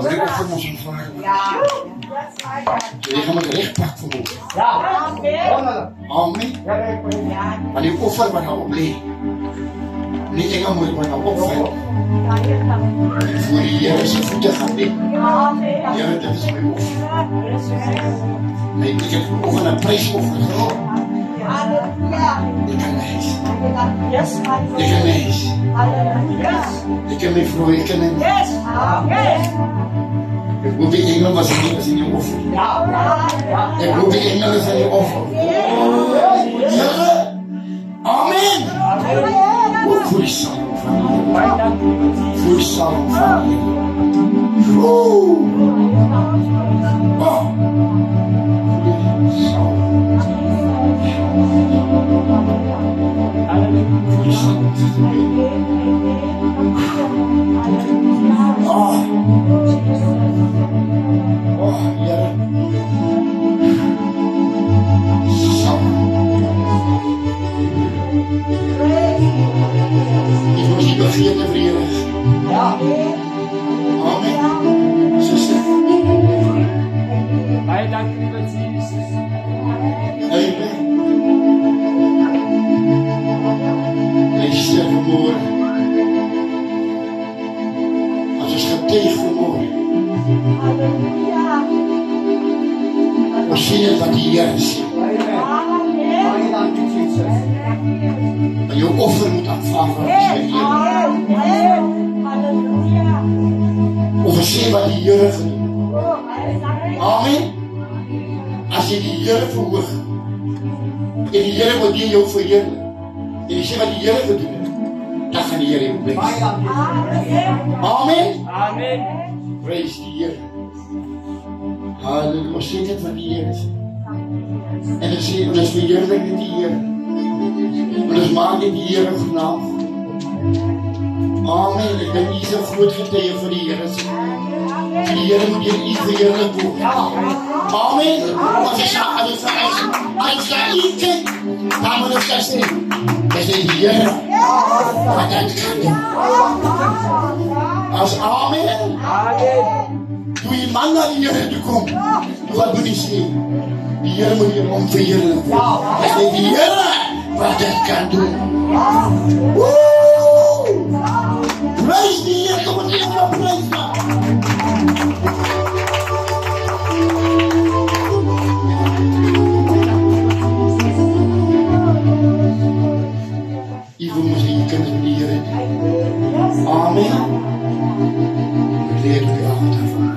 Maar die offer ons ontvangen. Jy gaan met rechtpak vermoed. Amen. Maar die offer wat nou oplee, nie engel moet wat nou opval. En voor die Heere sy voete gaan leen. Heere, dit is my offer. Nee, ek het offer een prijsoffer gehad. Ik kan niks. Ik kan niks. Ik kan my vroeg, ik kan niks. Ik hoop die engel was in die offer. Ik hoop die engel is in die offer. Amen. Voor die salm van die. Voor die salm van die. Amen. Zuster. Baie dankie, liewe Jesus. Amen. Luister vanmorgen. Als ons getuig vanmorgen. Ons sien het wat die Heer sê. Baie dankie, Jesus. Maar jou offer moet aanvaar van ons Heer. Of sê wat die Heere gedoen. Amen. As jy die Heere verhoog en die Heere wil die jou verheerlik en jy sê wat die Heere gedoen het, dan gaan die Heere jou bless. Amen. Amen. Praise die Heere. Halleluja. Ons sê dit wat die Heere sê. En ons sê, ons verheerlik dit die Heere. En ons maak dit die Heere genaam. Amen. Ek ben nie so groot getuie vir die Heere sê. Die Heere moet hier nie verheerlik word. Amen. Want as jy iets kyk, dan moet ons sê, dis die Heere wat dit kan doen. As amen. Toe die man na die Heere toe kom, wat moet die sê? Die Heere moet hier om verheerlik word. Dis die Heere wat dit kan doen. Praise die Heer, kom het hier op prijs maak. Even moest die kinders met die Heer. Amen. Leer u aan daarvan.